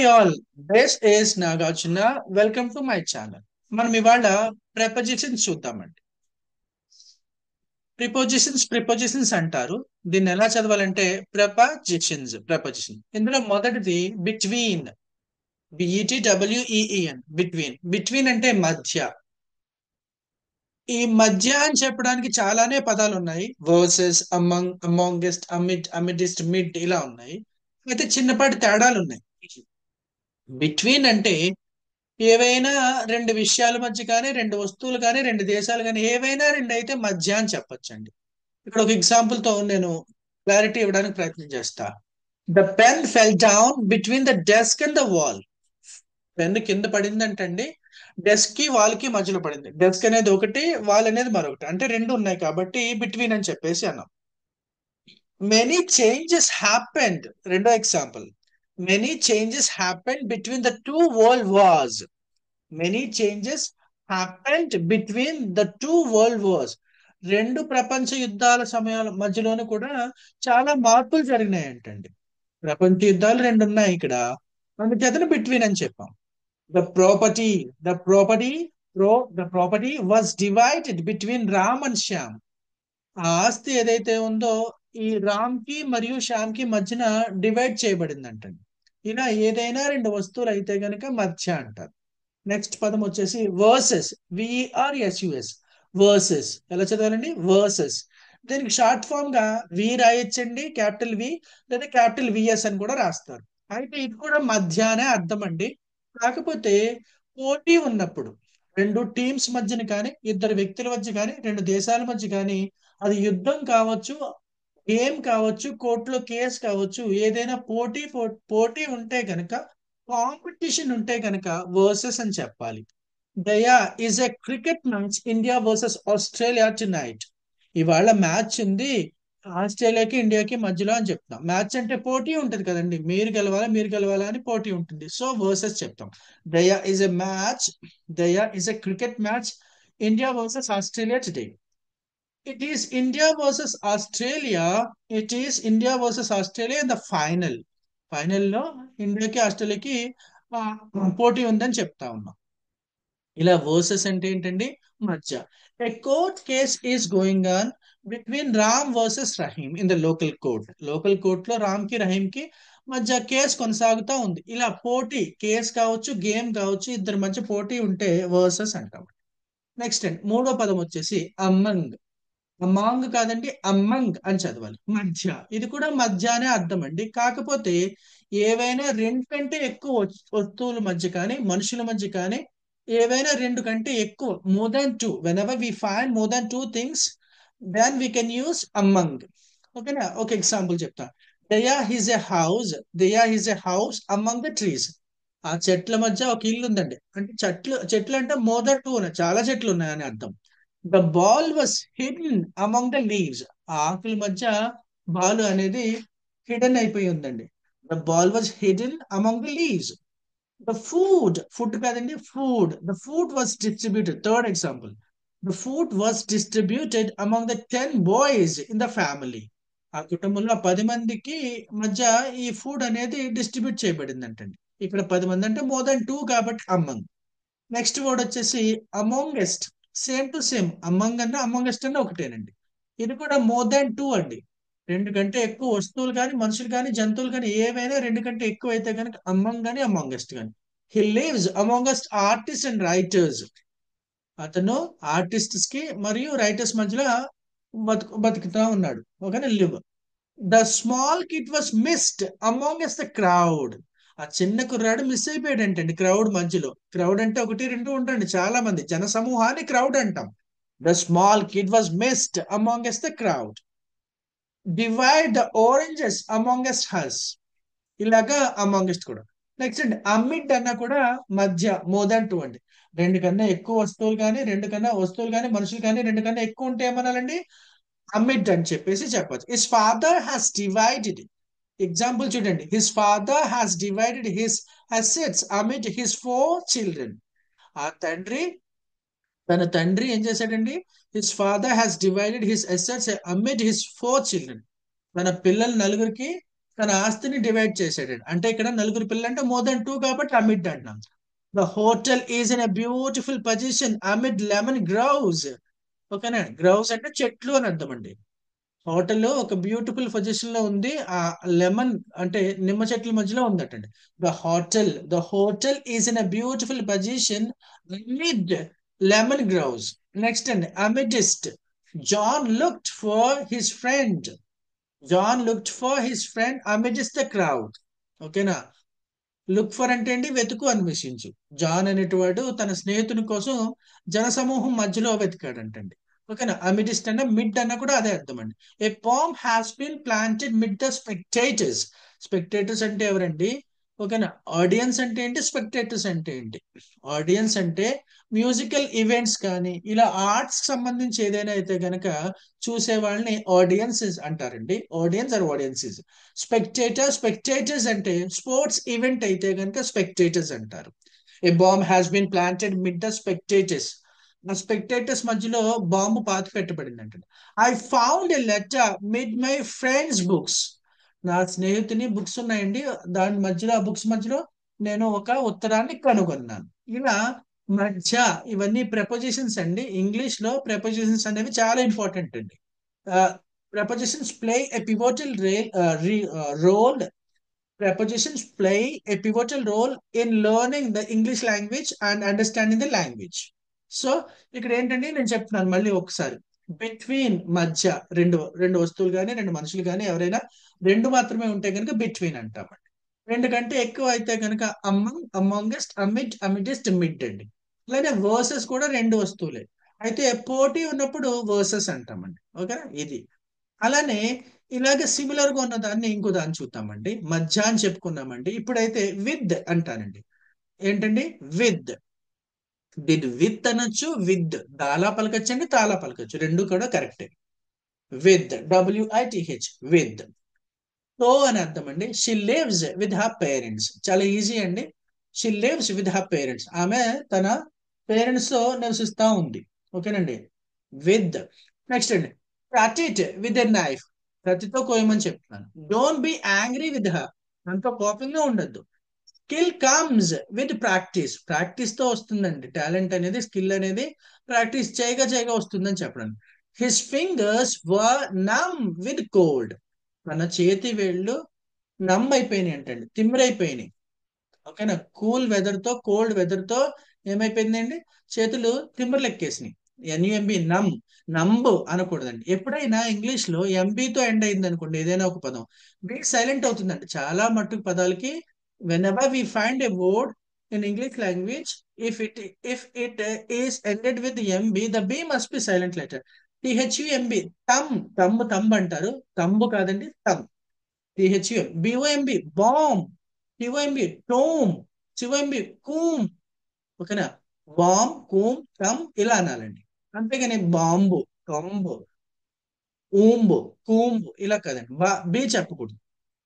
Hi all, this is Nagarjuna. Welcome to my channel. మనం ఇవాళ prepositions చూద్దామండి. ప్రిపోజిషన్స్ అంటారు. దీన్ని ఎలా చదవాలంటే ప్రపోజిషన్. ఇందులో మొదటిది బిట్వీన్, బిఈటిడబ్ల్యూఈఎన్, బిట్వీన్ అంటే మధ్య. ఈ మధ్య అని చెప్పడానికి చాలానే పదాలు ఉన్నాయి. వర్సెస్, అమంగ్, అమాంగెస్ట్, అమిడిస్ట్, మిడ్ ఇలా ఉన్నాయి. అయితే చిన్నపాటి తేడాలు ఉన్నాయి. బిట్వీన్ అంటే ఏవైనా రెండు విషయాల మధ్య కానీ, రెండు వస్తువులు కానీ, రెండు దేశాలు కానీ, ఏవైనా రెండు అయితే మధ్య అని చెప్పొచ్చండి. ఇక్కడ ఒక ఎగ్జాంపుల్ తో నేను క్లారిటీ ఇవ్వడానికి ప్రయత్నం చేస్తా. The pen fell down between the desk and the wall. Pen కింద పడిందంటండి, డెస్క్ కి వాల్ కి మధ్యలో పడింది. డెస్క్ అనేది ఒకటి, వాల్ అనేది మరొకటి, అంటే రెండు ఉన్నాయి కాబట్టి బిట్వీన్ అని చెప్పేసి అన్నాం. మెనీ చేంజెస్ హ్యాపెండ్, రెండో example. Many changes happened between the two world wars. Many changes happened between the two world wars. రెండు ప్రపంచ యుద్ధాల సమయాల మధ్యలోనే కూడా చాలా మార్పులు జరిగినాయంటండి. ప్రపంచ యుద్ధాలు రెండు ఉన్నాయి ఇక్కడ, అందుచేతనే బిట్వీన్ అని చెప్పాం. The property the property the property was divided between Ram and Shyam. ఆ ఆస్తి ఏదైతే ఉందో ఈ రామ్ కి మరియు శ్యామ్ కి మధ్యన డివైడ్ చేయబడిందంటండి. ఇలా ఏదైనా రెండు వస్తువులు అయితే గనక మధ్య అంటారు. నెక్స్ట్ పదం వచ్చేసి వర్సెస్, విఆర్ఎస్యుఎస్. వర్సెస్ ఎలా చదవాలండి? వర్సెస్. దీనికి షార్ట్ ఫామ్ గా వి రాయొచ్చండి, క్యాపిటల్ వి, లేదా క్యాపిటల్ విఎస్ అని కూడా రాస్తారు. అయితే ఇది కూడా మధ్య అనే అర్థం అండి. కాకపోతే పోటీ ఉన్నప్పుడు రెండు టీమ్స్ మధ్యన కానీ, ఇద్దరు వ్యక్తుల మధ్య కానీ, రెండు దేశాల మధ్య కానీ, అది యుద్ధం కావచ్చు, గేమ్ కావచ్చు, కోర్టులో కేసు కావచ్చు, ఏదైనా పోటీ ఉంటే గనక, కాంపిటీషన్ ఉంటే గనక వర్సెస్ అని చెప్పాలి. దయా is a cricket match India versus Australia tonight. ఇవాళ మ్యాచ్ ఉంది ఆస్ట్రేలియాకి ఇండియాకి మధ్యలో అని చెప్తాం. మ్యాచ్ అంటే పోటీ ఉంటది కదండి, మీరు గెలవాలా అని పోటీ ఉంటుంది. సో వర్సెస్ చెప్తాం. దయా ఈజ్ ఎ మ్యాచ్, దయా is a cricket match India versus Australia today. It is India versus Australia. It is India versus Australia in the final. ఫైనల్లో ఇండియాకి ఆస్ట్రేలియాకి ఆ, పోటీ ఉందని చెప్తా ఉన్నాం. ఇలా వర్సెస్ అంటే ఏంటండి? మధ్య. ఏ court case is going on between Ram versus Rahim in the local court. Local court లో రామ్ కి రహీం కి మధ్య కేసు కొనసాగుతూ ఉంది. ఇలా పోటీ, కేసు కావచ్చు, గేమ్ కావచ్చు, ఇద్దరి మధ్య పోటీ ఉంటే వర్సెస్ అంటాం. నెక్స్ట్ అండి, మూడో పదం వచ్చేసి అమంగ్. అమాంగ్ కాదండి, అమ్మంగ్ అని చదవాలి. మధ్య. ఇది కూడా మధ్య అనే అర్థం అండి. కాకపోతే ఏవైనా రెండు కంటే ఎక్కువ వస్తువుల మధ్య కానీ, మనుషుల మధ్య కానీ, ఏవైనా రెండు కంటే ఎక్కువ, more than two, whenever we find more than two things, then we can use among. ఓకేనా? ఒక ఎగ్జాంపుల్ చెప్తా. There is a house, there is a house among the trees. ఆ చెట్ల మధ్య ఒక ఇల్లు ఉందండి. అంటే చెట్లు చెట్లు అంటే మోర్ దాన్ టూ ఉన్నాయి, చాలా చెట్లు ఉన్నాయని అర్థం. The ball was hidden among the leaves. ఆ ఆకుల మధ్య బాల్ అనేది హిడెన్ అయిపోయి ఉందండి. The ball was hidden among the leaves. The food కాదండి, the food was distributed. Third example. The food was distributed among the 10 boys in the family. ఆ కుటుంబంలో 10 మందికి మధ్య ఈ ఫుడ్ అనేది డిస్ట్రిబ్యూట్ చేయబడింది అంటండి. ఇక్కడ 10 మంది అంటే మోర్ దాన్ టూ కాబట్టి అమంగ్. నెక్స్ట్ వర్డ్ వచ్చేసి అమోంగెస్ట్. సేమ్ టు సేమ్, అమంగ్ అన్న అమోంగెస్ట్ అన్న ఒకటేనండి. ఇది కూడా మోర్ దాన్ టూ అండి. రెండు కంటే ఎక్కువ వస్తువులు కానీ, మనుషులు కానీ, జంతువులు కానీ, ఏవైనా రెండు కంటే ఎక్కువ అయితే కనుక అమంగ్ కానీ అమోంగెస్ట్ కానీ. He lives amongst artist and writers. అతను ఆర్టిస్ట్స్ కి మరియు రైటర్స్ మధ్యలో బతుకుతా ఉన్నాడు. ఓకేనా? Live. The small kid was missed amongst the crowd. ఆ చిన్న కుర్రాడు మిస్ అయిపోయాడు ఏంటండి క్రౌడ్ మధ్యలో. క్రౌడ్ అంటే ఒకటి రెండు ఉంటుంది, చాలా మంది, జన సమూహాన్ని క్రౌడ్ అంటాం. The small kid was missed amongst the crowd. Divide the oranges amongst has. ఇలాగా అమాంగెస్ట్ కూడా. నెక్స్ట్ అండి, అమిడ్ అన్న కూడా మధ్య, మోర్ దాన్ టూ అండి. రెండు కన్నా ఎక్కువ వస్తువులు కానీ, రెండు కన్నా వస్తువులు కానీ, మనుషులు కానీ, రెండు కన్నా ఎక్కువ ఉంటే ఏమనాలండి? అమిడ్ అని చెప్పేసి చెప్పచ్చు. His father has divided. Example చూడండి. His father has divided his assets amid his 4 children. ఆ తండ్రి, తన తండ్రి ఏం చేశాడండి? His father has divided his assets amid his 4 children. తన పిల్లలు నలుగురికి తన ఆస్తిని డివైడ్ చేసాడండి. అంటే ఇక్కడ నలుగురు పిల్లలు అంటే మోర్ దెన్ 2 కాబట్టి అమిడ్ అంటున్నాం. The hotel is in a beautiful position amid lemon groves. ఓకేనా, గ్రౌస్ అంటే చెట్లు అని అర్థం అండి. హోటల్ ఒక బ్యూటిఫుల్ పొజిషన్ లో ఉంది. ఆ లెమన్ అంటే నిమ్మ చెట్ల మధ్యలో ఉందటండి. The hotel is in a beautiful position amid lemon groves. Next అండి, amidst. John looked for his friend. John looked for his friend amidst the crowd. ఓకేనా, లుక్ ఫర్ అంటే అండి వెతుకు, అన్వేషించు. జాన్ అనేటివాడు తన స్నేహితుని కోసం జనసమూహం మధ్యలో వెతికాడంటండి. ఓకేనా, అమిడిస్ట్ అన్న మిడ్ అన్న కూడా అదే అర్థం అండి. A palm has been planted mid the spectators. Spectators అంటే ఎవరండి? ఓకేనా, ఆడియన్స్ అంటే ఏంటి, స్పెక్టేటర్స్ అంటే ఏంటి? ఆడియన్స్ అంటే మ్యూజికల్ ఈవెంట్స్ కానీ ఇలా ఆర్ట్స్ సంబంధించి ఏదైనా అయితే గనక చూసే వాళ్ళని ఆడియన్సెస్ అంటారండి. Audience are audiences. స్పెక్టేటర్స్ అంటే స్పోర్ట్స్ ఈవెంట్ అయితే కనుక స్పెక్టేటర్స్ అంటారు. A bomb has been planted mid the spectators. ఆ స్పెక్టేటర్స్ మధ్యలో బాంబు పాతి పెట్టబడింది అంటే. I found a letter mid my friends books. నా స్నేహితుని బుక్స్ ఉన్నాయండి, దాని మధ్యలో ఆ బుక్స్ మధ్యలో నేను ఒక ఉత్తరాన్ని కనుగొన్నాను. ఇలా మధ్య, ఇవన్నీ ప్రపోజిషన్స్ అండి. ఇంగ్లీష్ లో ప్రపోజిషన్స్ అనేవి చాలా ఇంపార్టెంట్ అండి. Prepositions play a pivotal role. Prepositions play a pivotal role in learning the English language and understanding the language. So ఇక్కడ ఏంటంటే నేను చెప్తున్నాను మళ్ళీ ఒకసారి. బిట్వీన్, మధ్య, రెండు రెండు వస్తువులు కానీ రెండు మనుషులు కానీ ఎవరైనా రెండు మాత్రమే ఉంటే కనుక బిట్వీన్ అంటామండి. రెండు కంటే ఎక్కువ అయితే కనుక అమంగ్, అమాంగెస్ట్, అమిడ్, అమిడెస్ట్, మిడ్ అండి. అలానే వర్సెస్ కూడా రెండు వస్తువులే. అయితే పోటీ ఉన్నప్పుడు వర్సెస్ అంటామండి. ఓకేనా, ఇది. అలానే ఇలాగ సిమిలర్ గా ఉన్న దాన్ని ఇంకో దాన్ని చూద్దామండి. మధ్య అని చెప్పుకున్నామండి. ఇప్పుడైతే విత్ అంటానండి. ఏంటండి? విత్. దీన్ని విత్ అనొచ్చు, విత్ దాలా పలకచ్చు అండి, తాలా పలకచ్చు, రెండు కూడా కరెక్టే. With, WITH, with. తో అని అర్థం అండి. She lives with her parents. చాలా ఈజీ అండి. She lives with her parents. ఆమె తన పేరెంట్స్ తో నివసిస్తా ఉంది. ఓకేనండి, విత్. నెక్స్ట్ అండి, cut it with a knife. కత్తితో కోయమని చెప్తున్నాను. Don't be angry with her. అంత కోపంగా ఉండద్దు. Skill comes with practice. Practice తో వస్తుందండి టాలెంట్ అనేది, స్కిల్ అనేది ప్రాక్టీస్ చేయగా చేయగా వస్తుందని చెప్పడం. హిస్ ఫింగర్స్ వర్ నమ్ విత్ కోల్డ్. తన చేతి వేళ్ళు నమ్ అయిపోయినాయి అంటండి, తిమ్మిరైపోయినాయి. ఓకేనా, కూల్ వెదర్ తో, కోల్డ్ వెదర్ తో ఏమైపోయిందండి, చేతులు తిమ్మర్లెక్కేసినాయి. NUMB, నమ్. నంబు అనకూడదండి. ఎప్పుడైనా ఇంగ్లీష్ లో ఎంబీతో ఎండ్ అయింది అనుకోండి ఏదైనా ఒక పదం, బీ సైలెంట్ అవుతుందండి చాలా మట్టుకు పదాలకి. whenever we find a word in English language, if it is ended with MB, the B must be silent letter. THUMB, thumb అంటారు, తంబు కాదండి, తమ్. BOMB, bomb. TOMB, tome. COMB, Coombs. ఓకేనా, bomb, Coombs, come ఇలా అనాలండి. అంతేగాని bomb, కంబు, ఊంబు, కూంబు ఇలా కాదండి. B చెప్పకూడదు.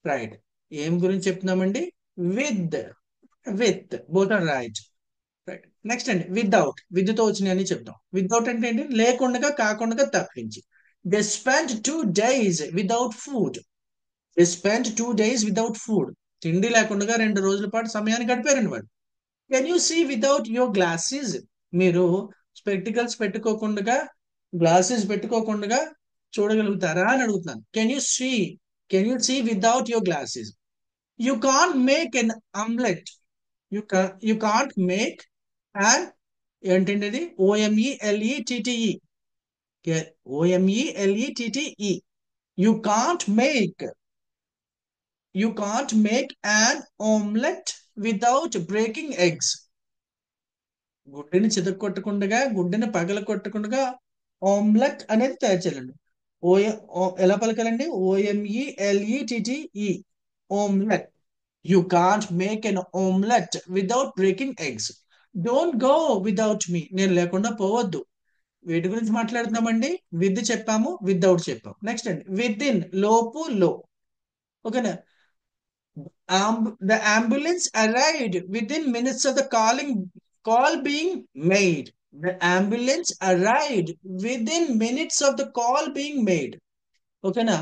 Right. ఏం గురించి చెప్తున్నామండి? With. With, both are right. Right. Next అండి, వితౌట్. విద్యుతో వచ్చినాయి అని చెప్తాం. వితౌట్ అంటే ఏంటి? లేకుండా, కాకుండా, తప్పించి. They spend 2 days without food. They spend 2 days without food. తిండి లేకుండా 2 రోజుల పాటు సమయాన్ని గడిపారండి వాళ్ళు. Can you see without your glasses. మీరు స్పెక్టికల్స్ పెట్టుకోకుండా, గ్లాసెస్ పెట్టుకోకుండా చూడగలుగుతారా అని అడుగుతున్నాను. Can you see without your glasses. You can't make an omelette. You can't make and, ఏంటండి అది? OMELETTE. OMELETTE. You can't make you can't make an omelette without breaking eggs. గుడ్డుని చితక్కొట్టకుండా, గుడ్డుని పగల కొట్టకుండా ఆమ్లెట్ అనేది తయారు చేయాలండి. ఎలా పలకాలండి? OMELETTE. Omelette. You can't make an omelette without breaking eggs. Don't go without మీ. నేను లేకుండా పోవద్దు. వీటి గురించి మాట్లాడుతున్నామండి. విత్ చెప్పాము, వితౌట్ చెప్పాము. నెక్స్ట్ అండి, విత్ ఇన్, లోపు, లో. ఓకేనా, the ambulance arrived within minutes of the call being made. The ambulance arrived within minutes of the call being made. ఓకేనా,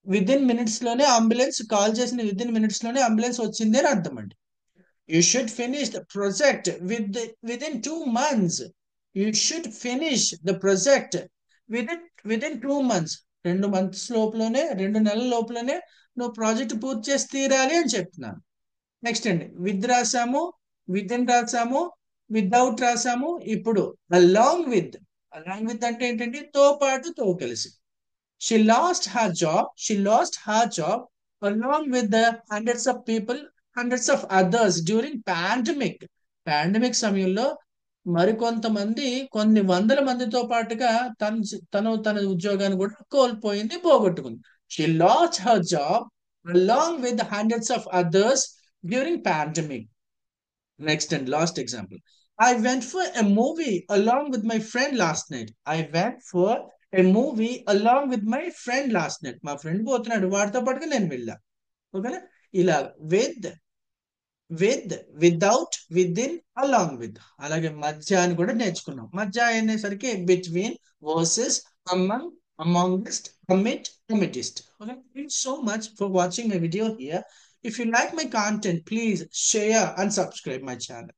విదిన్ మినిట్స్ లోనే అంబులెన్స్ కాల్ చేసిన విదిన్ మినిట్స్ లోనే అంబులెన్స్ వచ్చింది అని అర్థం అండి. You should finish the project within 2 months. You should finish the project within within 2 months. 2 months లోపలనే, 2 నెలల లోపలనే నువ్వు ప్రాజెక్ట్ పూర్తి చేసి తీరాలి అని చెప్తున్నాను. నెక్స్ట్ అండి, విత్ రాసాము, విత్ ఇన్ రాసాము, వితౌట్ రాసాము. ఇప్పుడు అలాంగ్ విత్. అలాంగ్ విత్ అంటే ఏంటంటే తో పాటు, తో కలిసి. She lost her job. She lost her job along with the hundreds of people, hundreds of others during pandemic. Pandemic సమయంలో మరికొంతమంది, కొన్ని వందల మందితో పాటుగా తన ఉద్యోగాన్ని కూడా కోల్పోయింది, పోగొట్టుకుంది. She lost her job along with the hundreds of others during pandemic. Next and last example. I went for a movie along with my friend last night. I went for a movie along with my friend last night. మా friend పోతున్నాడు, వాడితో పాటుగా నేను వెళ్ళా. ఓకేనా? ఇలా with, with, without, with in, along with. అలాగే మధ్య అని కూడా నేర్చుకున్నాం. మధ్య అనేసరికి between, versus, among, amongst, amid, amidst. Okay? Thank you so much for watching my video here. If you like my content, please share and subscribe my channel.